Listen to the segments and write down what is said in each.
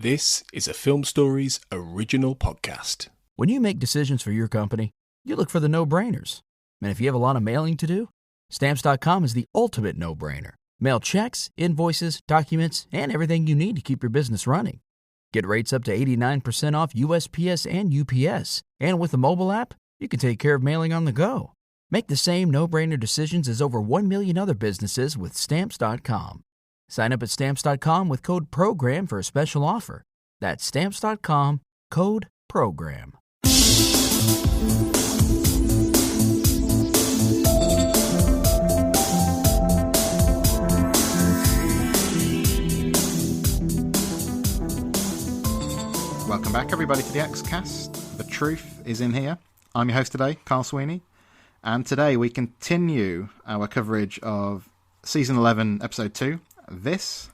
This is a Film Stories original podcast. When you make decisions for your company, you look for the no-brainers. And if you have a lot of mailing to do, Stamps.com is the ultimate no-brainer. Mail checks, invoices, documents, and everything you need to keep your business running. Get rates up to 89% off USPS and UPS. And with the mobile app, you can take care of mailing on the go. Make the same no-brainer decisions as over 1 million other businesses with Stamps.com. Sign up at Stamps.com with code PROGRAM for a special offer. That's Stamps.com, code PROGRAM. Welcome back, everybody, to the X-Cast. The truth is in here. I'm your host today, Carl Sweeney. And today we continue our coverage of Season 11, Episode 2, This.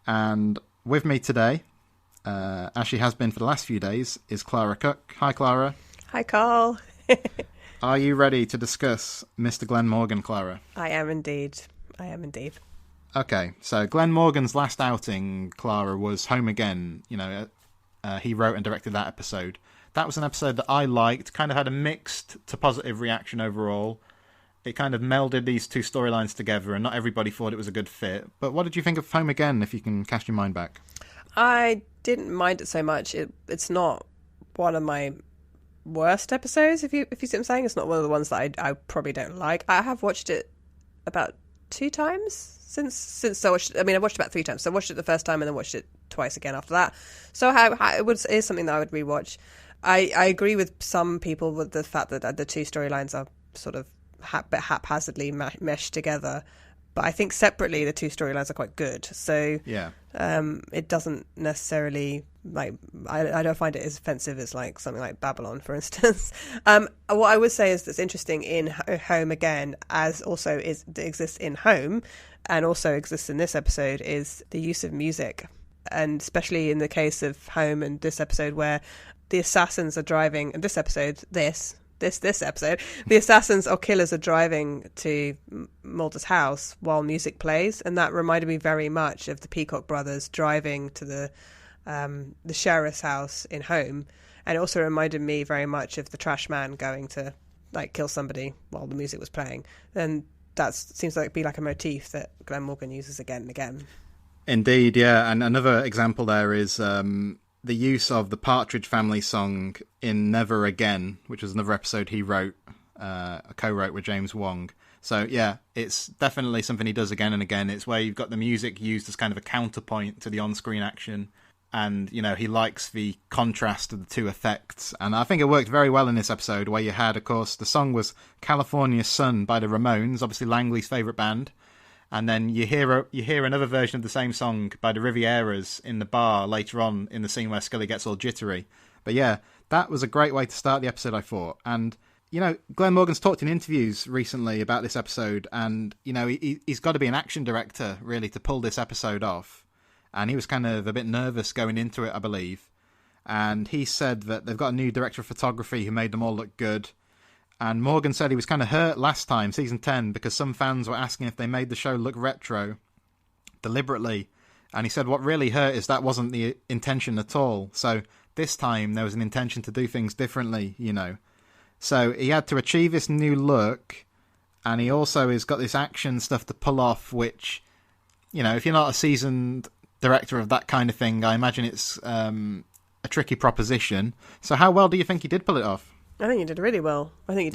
And with me today, as she has been for the last few days, is Clara Cook. Hi, Clara. Hi, Carl. Are you ready to discuss Mr. Glen Morgan, Clara? I am indeed. Okay, so Glen Morgan's last outing, Clara, was Home Again. You know, he wrote and directed that episode. That was an episode that I liked, kind of had a mixed to positive reaction overall. It kind of melded these two storylines together, and not everybody thought it was a good fit. But what did you think of Home Again, if you can cast your mind back? I didn't mind it so much. It's not one of my worst episodes, if you see what I'm saying. It's not one of the ones that I probably don't like. I have watched it about 2 times since I watched it. I mean, I watched it about 3 times. So I watched it the first time and then watched it twice again after that. So it is something that I would rewatch. I agree with some people with the fact that the two storylines are sort of haphazardly meshed together, but I think separately the two storylines are quite good. So yeah, it doesn't necessarily like I don't find it as offensive as like something like Babylon, for instance. What I would say is that's interesting in Home Again, as also exists in Home, and also exists in this episode, is the use of music, and especially in the case of Home and this episode where the assassins are driving. In this episode, this episode, the assassins or killers are driving to Mulder's house while music plays, and that reminded me very much of the Peacock brothers driving to the sheriff's house in Home, and it also reminded me very much of the trash man going to like kill somebody while the music was playing. And that seems like be like a motif that Glen Morgan uses again and again. Indeed, yeah. And another example there is the use of the Partridge Family song in Never Again, which was another episode he wrote, co-wrote with James Wong. So yeah, it's definitely something he does again and again. It's where you've got the music used as kind of a counterpoint to the on-screen action. And, you know, he likes the contrast of the two effects. And I think it worked very well in this episode, where you had, of course, the song was California Sun by the Ramones, obviously Langley's favourite band. And then you hear another version of the same song by the Rivieras in the bar later on in the scene where Scully gets all jittery. But yeah, that was a great way to start the episode, I thought. And, you know, Glen Morgan's talked in interviews recently about this episode, and, you know, he's got to be an action director, really, to pull this episode off. And he was kind of a bit nervous going into it, I believe. And he said that they've got a new director of photography who made them all look good. And Morgan said he was kind of hurt last time, season 10, because some fans were asking if they made the show look retro deliberately. And he said what really hurt is that wasn't the intention at all. So this time there was an intention to do things differently, you know. So he had to achieve this new look, and he also has got this action stuff to pull off, which, you know, if you're not a seasoned director of that kind of thing, I imagine it's a tricky proposition. So how well do you think he did pull it off? I think he did really well. I think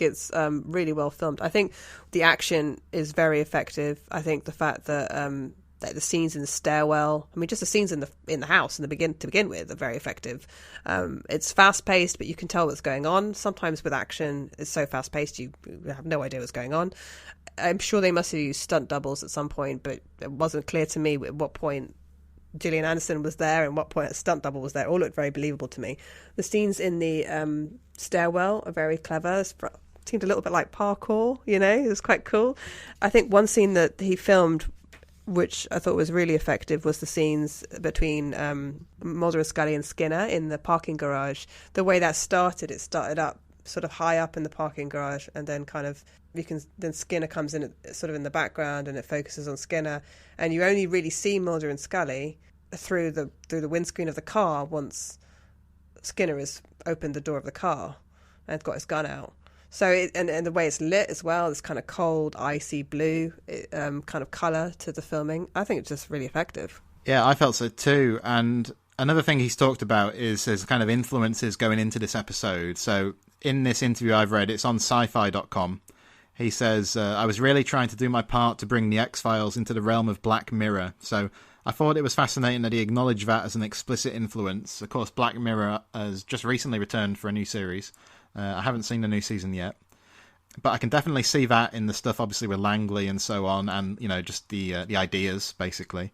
it's really well filmed. I think the action is very effective. I think the fact that the scenes in the stairwell, I mean, just the scenes in the house to begin with are very effective. It's fast paced, but you can tell what's going on. Sometimes with action, it's so fast paced you have no idea what's going on. I'm sure they must have used stunt doubles at some point, but it wasn't clear to me at what point Gillian Anderson was there and what point a stunt double was there. It all looked very believable to me. The scenes in the stairwell are very clever. It seemed a little bit like parkour, you know. It was quite cool. I think one scene that he filmed, which I thought was really effective, was the scenes between Mulder and Scully and Skinner in the parking garage. The way that started, it started up sort of high up in the parking garage, and then kind of then Skinner comes in sort of in the background, and it focuses on Skinner, and you only really see Mulder and Scully, through the windscreen of the car once Skinner has opened the door of the car and got his gun out. So and the way it's lit as well, this kind of cold, icy blue kind of colour to the filming. I think it's just really effective. Yeah, I felt so too. And another thing he's talked about is his kind of influences going into this episode. So in this interview I've read, it's on sci-fi.com. He says, I was really trying to do my part to bring the X-Files into the realm of Black Mirror. So I thought it was fascinating that he acknowledged that as an explicit influence. Of course, Black Mirror has just recently returned for a new series. I haven't seen the new season yet. But I can definitely see that in the stuff, obviously, with Langley and so on, and, just the ideas, basically.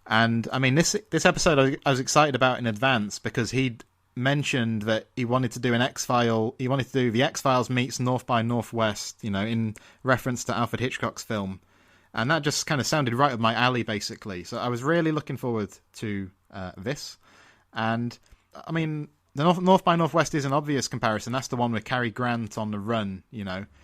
And, I mean, this episode I was excited about in advance because he'd mentioned that he wanted to do the X-Files meets North by Northwest, in reference to Alfred Hitchcock's film. And that just kind of sounded right up my alley, basically. So I was really looking forward to this. And, I mean, the North by Northwest is an obvious comparison. That's the one with Cary Grant on the run,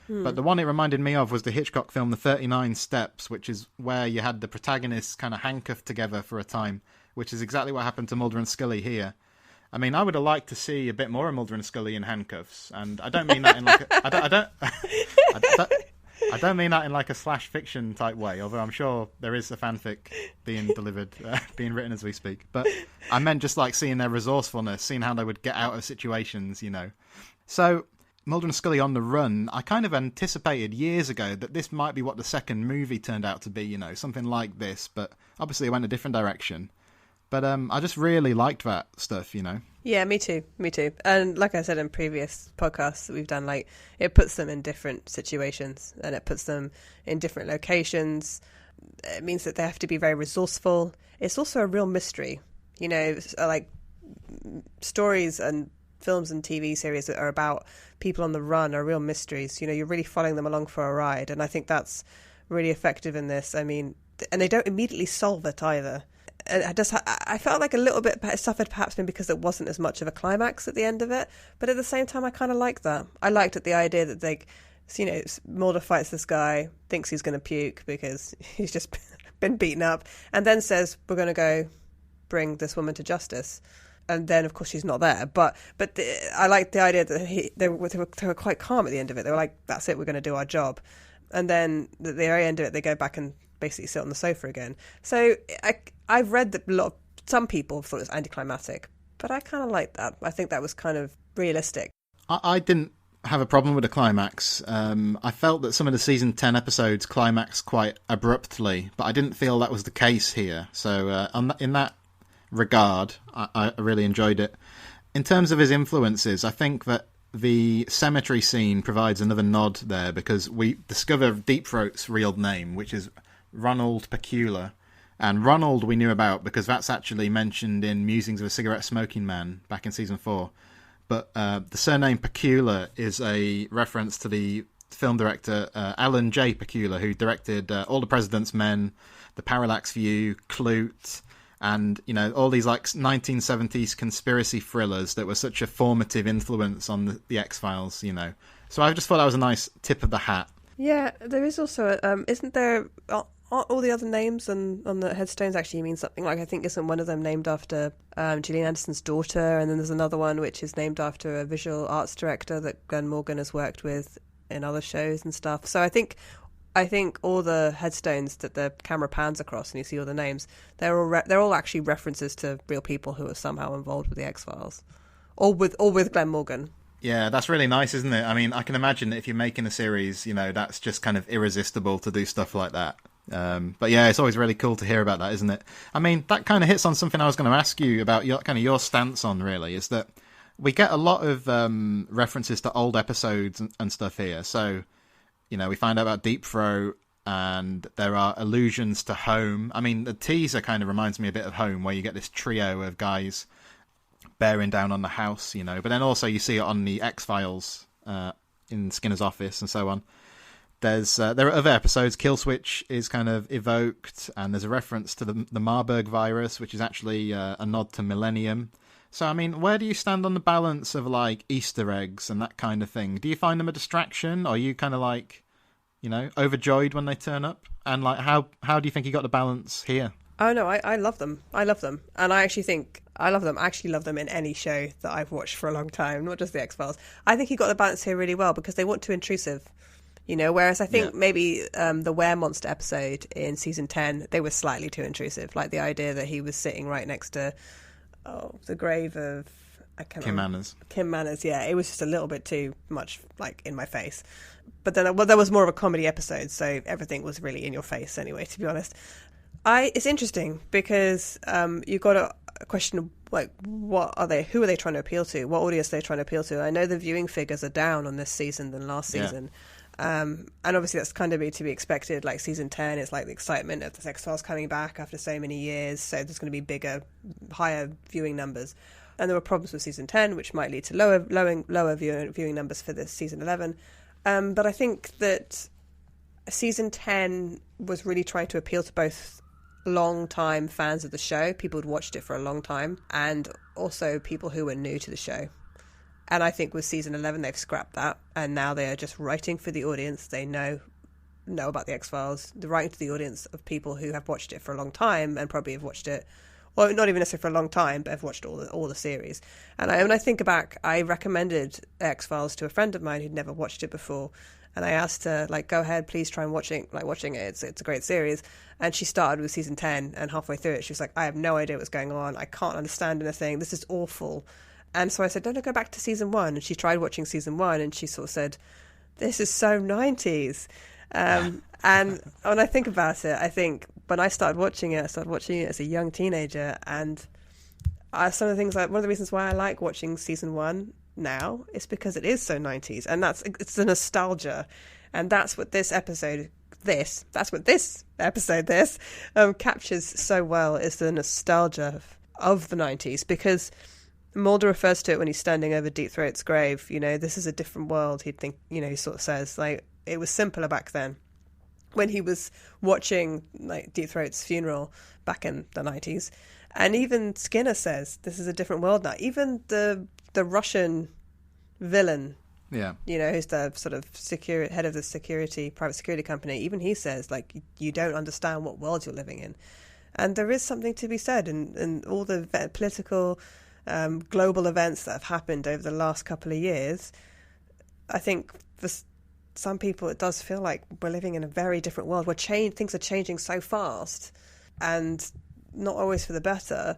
But the one it reminded me of was the Hitchcock film, The 39 Steps, which is where you had the protagonists kind of handcuffed together for a time, which is exactly what happened to Mulder and Scully here. I mean, I would have liked to see a bit more of Mulder and Scully in handcuffs, and I don't mean that in like I don't mean that in like a slash fiction type way, although I'm sure there is a fanfic being delivered, being written as we speak. But I meant just like seeing their resourcefulness, seeing how they would get out of situations, So Mulder and Scully on the run, I kind of anticipated years ago that this might be what the second movie turned out to be, something like this, but obviously it went a different direction. But I just really liked that stuff, Yeah, me too. And like I said in previous podcasts that we've done, like, it puts them in different situations and it puts them in different locations. It means that they have to be very resourceful. It's also a real mystery, like stories and films and TV series that are about people on the run are real mysteries. You're really following them along for a ride. And I think that's really effective in this. I mean, and they don't immediately solve it either. And I felt like a little bit it suffered perhaps because it wasn't as much of a climax at the end of it, but at the same time I kind of liked that. I liked the idea that Mulder fights this guy, thinks he's going to puke because he's just been beaten up, and then says we're going to go bring this woman to justice, and then of course she's not there. But I liked the idea that they were quite calm at the end of it. They were like, that's it, we're going to do our job, and then at the very end of it they go back and basically sit on the sofa again. So I've read that some people thought it was anticlimactic, but I kind of like that. I think that was kind of realistic. I didn't have a problem with the climax. I felt that some of the season 10 episodes climaxed quite abruptly, but I didn't feel that was the case here. So in that regard, I really enjoyed it. In terms of his influences, I think that the cemetery scene provides another nod there because we discover Deep Throat's real name, which is Ronald Pecula. And Ronald we knew about because that's actually mentioned in Musings of a Cigarette Smoking Man back in season 4. But the surname Pecula is a reference to the film director Alan J. Pecula, who directed All the President's Men, The Parallax View, Clute, and all these like 1970s conspiracy thrillers that were such a formative influence on the X-Files. So I just thought that was a nice tip of the hat. Yeah, there is also isn't there? Aren't all the other names on the headstones actually mean something? Like, I think isn't one of them named after Gillian Anderson's daughter, and then there's another one which is named after a visual arts director that Glen Morgan has worked with in other shows and stuff. So I think all the headstones that the camera pans across and you see all the names, they're all actually references to real people who are somehow involved with the X-Files, or with Glen Morgan. Yeah, that's really nice, isn't it? I mean, I can imagine that if you're making a series, that's just kind of irresistible to do stuff like that. But yeah, it's always really cool to hear about that, isn't it? I mean, that kind of hits on something I was going to ask you about your stance on, really, is that we get a lot of references to old episodes and stuff here. So, we find out about Deep Throat, and there are allusions to Home. I mean, the teaser kind of reminds me a bit of Home, where you get this trio of guys bearing down on the house, but then also you see it on the X-Files in Skinner's office and so on. There are other episodes. Kill Switch is kind of evoked, and there's a reference to the Marburg virus, which is actually a nod to Millennium. So, I mean, where do you stand on the balance of, like, Easter eggs and that kind of thing? Do you find them a distraction, or are you kind of, like, overjoyed when they turn up? And, like, how do you think you got the balance here? Oh no, I love them. I love them, and I actually think I love them. I actually love them in any show that I've watched for a long time, not just the X-Files. I think he got the balance here really well because they weren't too intrusive, you know. Whereas I think maybe the Were Monster episode in season 10, they were slightly too intrusive. Like the idea that he was sitting right next to the grave of Kim Manners. Kim Manners, yeah, it was just a little bit too much, like, in my face. But then, well, there was more of a comedy episode, so everything was really in your face anyway, to be honest. It's interesting because you've got a question, like, who are they trying to appeal to? What audience are they trying to appeal to? I know the viewing figures are down on this season than last season. And obviously that's kind of to be expected. Like season 10, it's like the excitement of the X-Files coming back after so many years, so there's going to be bigger, higher viewing numbers. And there were problems with season 10, which might lead to lower viewing numbers for this season 11. But I think that season 10 was really trying to appeal to both long-time fans of the show, people who'd watched it for a long time, and also people who were new to the show. And I think with season 11, they've scrapped that, and now they are just writing for the audience. They know about the X-Files. They're writing to the audience of people who have watched it for a long time and probably have watched it, well, not even necessarily for a long time, but have watched all the series. And when I think back, I recommended X-Files to a friend of mine who'd never watched it before, and I asked her, like, go ahead, please try and watching it. It's a great series. And she started with season 10, and halfway through it, she was like, I have no idea what's going on. I can't understand anything. This is awful. And so I said, no, go back to season 1. And she tried watching season 1, and she sort of said, this is so 90s. And when I think about it, I think when I started watching it as a young teenager, and some of the things, like one of the reasons why I like watching season 1 now is because it is so 90s, and it's the nostalgia, and that's what this episode captures so well, is the nostalgia of the 90s, because Mulder refers to it when he's standing over Deep Throat's grave. You know, this is a different world. He'd think, you know, he sort of says, like, it was simpler back then. When he was watching, like, Deep Throat's funeral back in the 90s. And even Skinner says, this is a different world now. Even the Russian villain, you know, who's the sort of head of the private security company, even he says, like, you don't understand what world you're living in. And there is something to be said, and all the political global events that have happened over the last couple of years. I think for some people it does feel like we're living in a very different world where things are changing so fast, and not always for the better.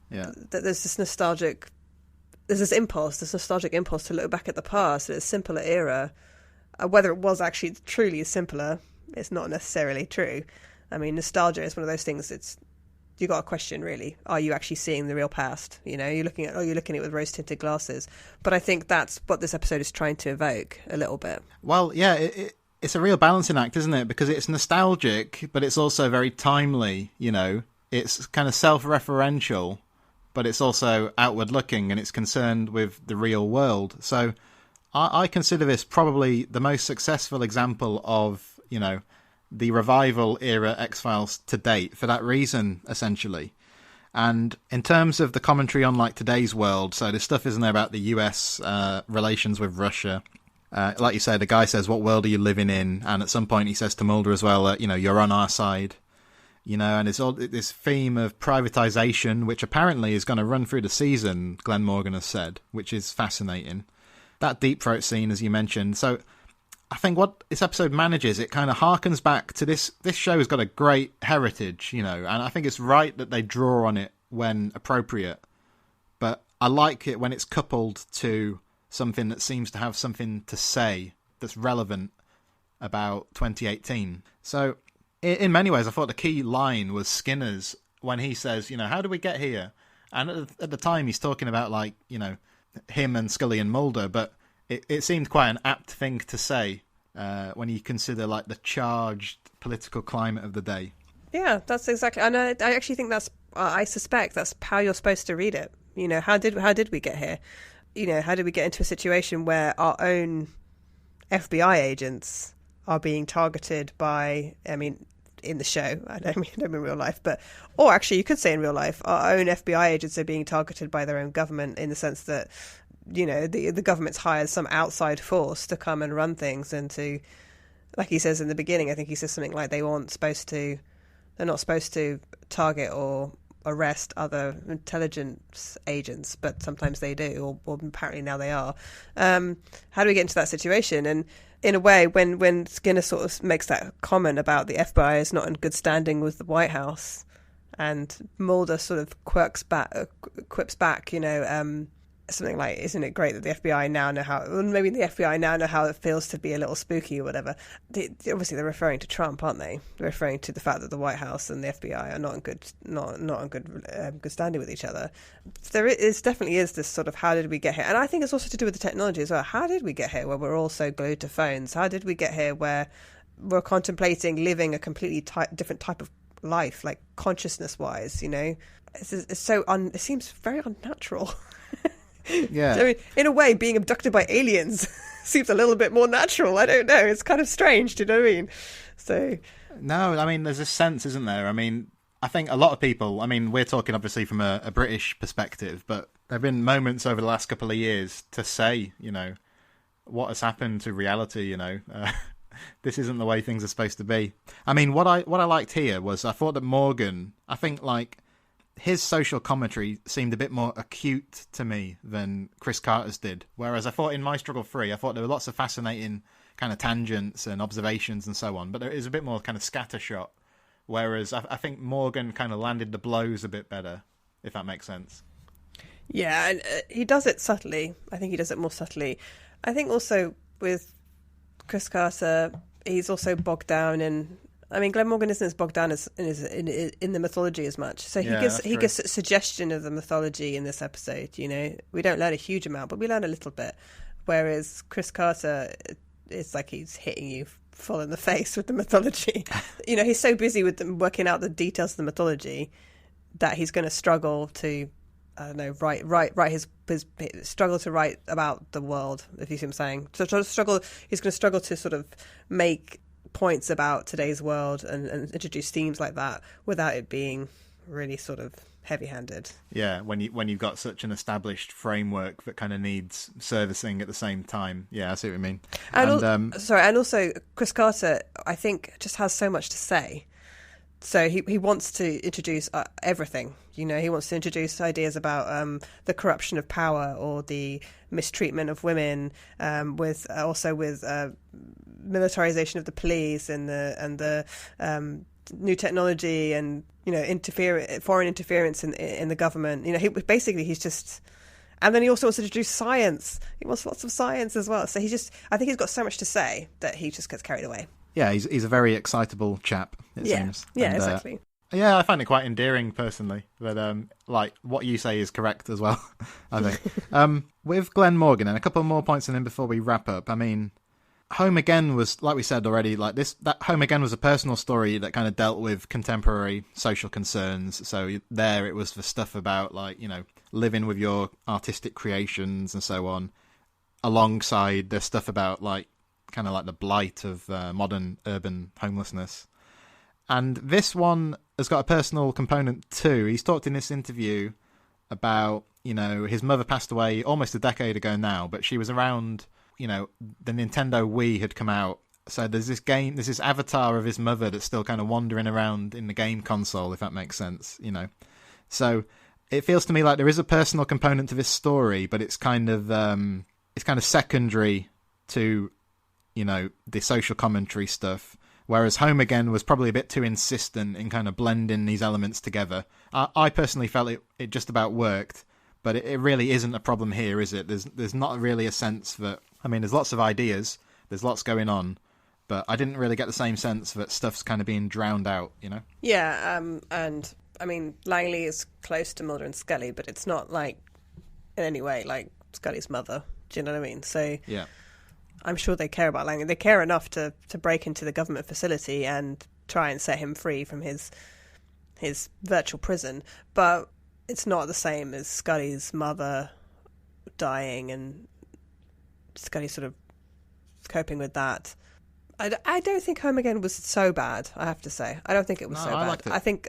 That there's this nostalgic impulse to look back at the past, at a simpler era. Whether it was actually truly simpler, it's not necessarily true. I mean, nostalgia is one of those things. You got a question, really. Are you actually seeing the real past? You know, you're looking at it with rose-tinted glasses. But I think that's what this episode is trying to evoke a little bit. Well, yeah, it's a real balancing act, isn't it? Because it's nostalgic, but it's also very timely, you know. It's kind of self-referential, but it's also outward-looking, and it's concerned with the real world. So I consider this probably the most successful example of, you know, the revival era X-Files to date, for that reason, essentially. And in terms of the commentary on, like, today's world, so this stuff isn't there about the US relations with Russia. Like you said, the guy says, what world are you living in? And at some point he says to Mulder as well, you know, you're on our side. You know, and it's all this theme of privatization, which apparently is going to run through the season, Glen Morgan has said, which is fascinating. That Deep Throat scene, as you mentioned. So I think what this episode manages, it kind of harkens back to this show has got a great heritage, you know, and I think it's right that they draw on it when appropriate. But I like it when it's coupled to something that seems to have something to say that's relevant about 2018. So in many ways, I thought the key line was Skinner's when he says, you know, how do we get here? And at the time, he's talking about, like, you know, him and Scully and Mulder, but it seemed quite an apt thing to say when you consider, like, the charged political climate of the day. Yeah, that's exactly. And I actually think I suspect that's how you're supposed to read it. You know, how did we get here? You know, how did we get into a situation where our own FBI agents are being targeted by, I mean, in the show, I don't mean in real life, or actually you could say in real life, our own FBI agents are being targeted by their own government, in the sense that, you know, the government's hired some outside force to come and run things, and to, like he says in the beginning, I think he says something like they're They're not supposed to target or arrest other intelligence agents, but sometimes they do, or apparently now they are. How do we get into that situation? And in a way, when Skinner sort of makes that comment about the FBI is not in good standing with the White House, and Mulder sort of quips back, something like, "Isn't it great that the FBI now know how? Well, maybe the FBI now know how it feels to be a little spooky or whatever." Obviously, they're referring to Trump, aren't they? They're referring to the fact that the White House and the FBI are not in good standing with each other. There definitely is this sort of, how did we get here? And I think it's also to do with the technology as well. How did we get here where we're all so glued to phones? How did we get here where we're contemplating living a completely different type of life, like consciousness-wise? It seems very unnatural. Yeah. I mean, in a way, being abducted by aliens seems a little bit more natural. I don't know. It's kind of strange, do you know what I mean? So, no, I mean, there's a sense, isn't there? I mean, I think a lot of people, I mean, we're talking obviously from a British perspective, but there have been moments over the last couple of years to say, what has happened to reality, this isn't the way things are supposed to be. I mean, what I liked here was I thought that Morgan, I think, like, his social commentary seemed a bit more acute to me than Chris Carter's did. Whereas I thought in My Struggle 3, I thought there were lots of fascinating kind of tangents and observations and so on, but there is a bit more kind of scattershot. Whereas I think Morgan kind of landed the blows a bit better, if that makes sense. Yeah, and he does it subtly. I think he does it more subtly. I think also with Chris Carter, he's also bogged down in... I mean, Glen Morgan isn't as bogged down in the mythology as much. So he gives a suggestion of the mythology in this episode. We don't learn a huge amount, but we learn a little bit. Whereas Chris Carter, it's like he's hitting you full in the face with the mythology. He's so busy with them working out the details of the mythology that he's going to struggle to, I don't know, write his struggle to write about the world. If you see what I'm saying, so he's going to struggle to sort of make points about today's world and introduce themes like that without it being really sort of heavy-handed. Yeah, when you've got such an established framework that kind of needs servicing at the same time. Yeah, I see what you mean. And also Chris Carter, I think, just has so much to say. So he wants to introduce everything. He wants to introduce ideas about the corruption of power or the mistreatment of women, with militarization of the police and the new technology and foreign interference in the government. He's just, and then he also wants to introduce science. He wants lots of science as well. So I think he's got so much to say that he just gets carried away. Yeah, he's a very excitable chap, it seems. Yeah, exactly. Yeah, I find it quite endearing personally, but like what you say is correct as well, I think. With Glen Morgan, and a couple more points in before we wrap up. I mean, Home Again was, like we said already, that Home Again was a personal story that kind of dealt with contemporary social concerns. So there it was the stuff about living with your artistic creations and so on, alongside the stuff about kind of the blight of modern urban homelessness. And this one has got a personal component too. He's talked in this interview about, his mother passed away almost a decade ago now, but she was around, the Nintendo Wii had come out. So there's this avatar of his mother that's still kind of wandering around in the game console, if that makes sense, So it feels to me like there is a personal component to this story, but it's kind of secondary to, the social commentary stuff. Whereas Home Again was probably a bit too insistent in kind of blending these elements together. I personally felt it just about worked, but it really isn't a problem here, is it? There's not really a sense that... I mean, there's lots of ideas, there's lots going on, but I didn't really get the same sense that stuff's kind of being drowned out, Yeah, and, I mean, Langley is close to Mulder and Scully, but it's not in any way like Scully's mother. Do you know what I mean? So... Yeah. I'm sure they care about Langley. They care enough to break into the government facility and try and set him free from his virtual prison. But it's not the same as Scully's mother dying and Scully sort of coping with that. I don't think Home Again was so bad, I have to say. I don't think it was so bad. Liked it. I think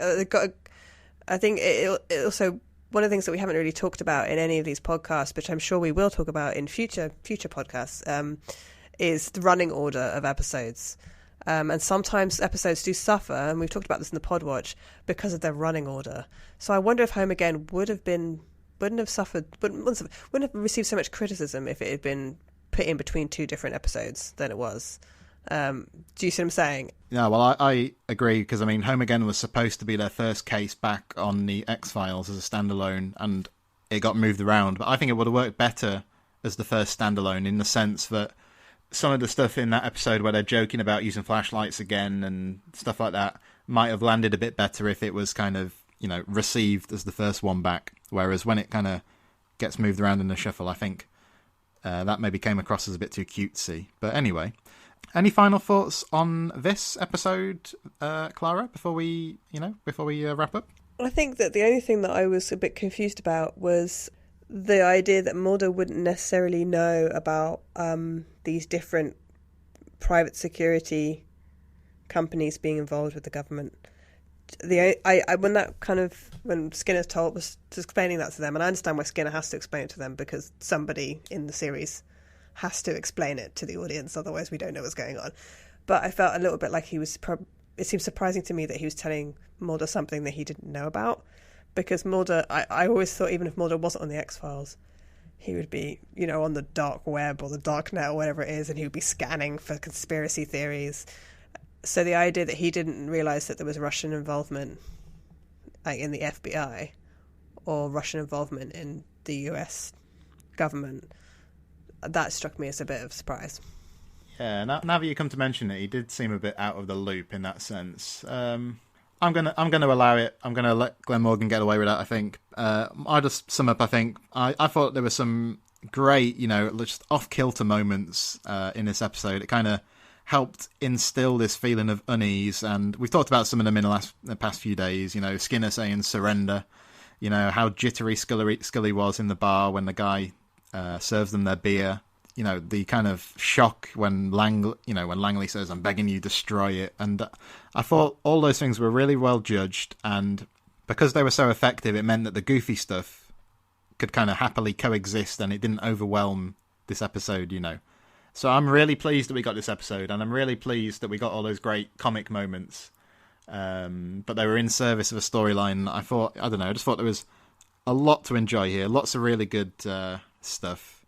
it also... One of the things that we haven't really talked about in any of these podcasts, which I'm sure we will talk about in future podcasts, is the running order of episodes. And sometimes episodes do suffer, and we've talked about this in the pod watch, because of their running order. So I wonder if Home Again wouldn't have received so much criticism if it had been put in between two different episodes than it was. Do you see what I'm saying? Yeah, well, I agree, because, I mean, Home Again was supposed to be their first case back on the X-Files as a standalone, and it got moved around. But I think it would have worked better as the first standalone, in the sense that some of the stuff in that episode where they're joking about using flashlights again and stuff like that might have landed a bit better if it was kind of, received as the first one back. Whereas when it kind of gets moved around in the shuffle, I think that maybe came across as a bit too cutesy. But anyway, any final thoughts on this episode, Clara, before we wrap up? I think that the only thing that I was a bit confused about was the idea that Mulder wouldn't necessarily know about these different private security companies being involved with the government. When Skinner was explaining that to them, and I understand why Skinner has to explain it to them, because somebody in the series has to explain it to the audience, otherwise we don't know what's going on. But I felt a little bit like it seemed surprising to me that he was telling Mulder something that he didn't know about, because Mulder, I always thought even if Mulder wasn't on the X-Files, he would be, on the dark web or the dark net or whatever it is, and he would be scanning for conspiracy theories. So the idea that he didn't realise that there was Russian involvement, like in the FBI, or Russian involvement in the US government, that struck me as a bit of a surprise. Yeah, now that you come to mention it, he did seem a bit out of the loop in that sense. I'm gonna allow it. I'm gonna let Glen Morgan get away with that, I think. I'll just sum up. I think I thought there were some great, just off-kilter moments in this episode. It kind of helped instill this feeling of unease, and we've talked about some of them in the past few days. Skinner saying surrender. How jittery Scully was in the bar when the guy serves them their beer. The kind of shock when Langley says, "I'm begging you, destroy it." And I thought all those things were really well judged, and because they were so effective, it meant that the goofy stuff could kind of happily coexist, and it didn't overwhelm this episode. So I'm really pleased that we got this episode, and I'm really pleased that we got all those great comic moments. But they were in service of a storyline. I just thought there was a lot to enjoy here. Lots of really good stuff.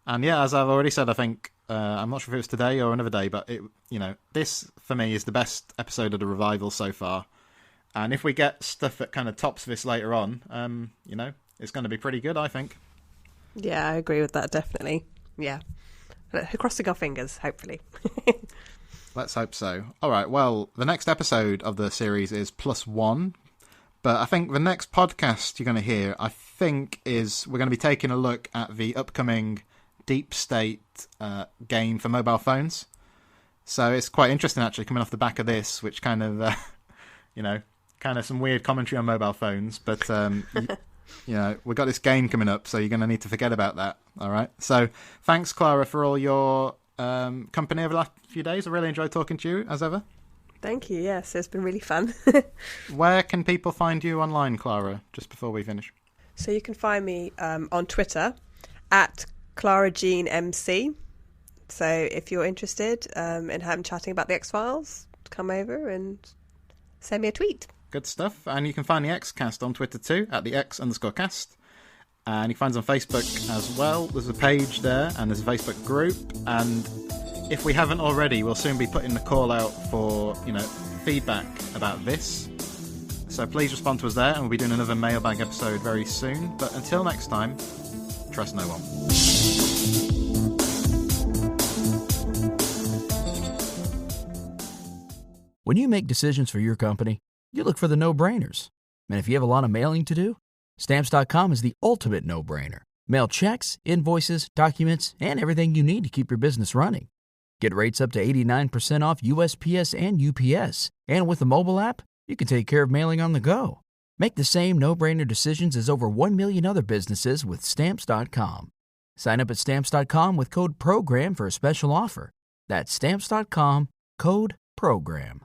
And yeah, as I've already said, I think I'm not sure if it was today or another day, but this for me is the best episode of the revival so far. And if we get stuff that kind of tops this later on, it's going to be pretty good, I think. Yeah, I agree with that, definitely. Yeah. Crossing our fingers, hopefully. Let's hope so. All right, well, the next episode of the series is +1. But I think the next podcast you're going to hear, is we're going to be taking a look at the upcoming Deep State game for mobile phones. So it's quite interesting, actually, coming off the back of this, which kind of, kind of some weird commentary on mobile phones. But, we've got this game coming up, so you're going to need to forget about that. All right. So thanks, Clara, for all your company over the last few days. I really enjoyed talking to you, as ever. Thank you. Yes, it's been really fun. Where can people find you online, Clara, just before we finish? So you can find me on Twitter at ClaraJeanMC. So if you're interested in chatting about the X-Files, come over and send me a tweet. Good stuff. And you can find the Xcast on Twitter too, at the X_cast. And you can find us on Facebook as well. There's a page there, and there's a Facebook group. And if we haven't already, we'll soon be putting the call out for, feedback about this. So please respond to us there, and we'll be doing another mailbag episode very soon. But until next time, trust no one. When you make decisions for your company, you look for the no-brainers. And if you have a lot of mailing to do, Stamps.com is the ultimate no-brainer. Mail checks, invoices, documents, and everything you need to keep your business running. Get rates up to 89% off USPS and UPS. And with the mobile app, you can take care of mailing on the go. Make the same no-brainer decisions as over 1 million other businesses with Stamps.com. Sign up at Stamps.com with code PROGRAM for a special offer. That's Stamps.com, code PROGRAM.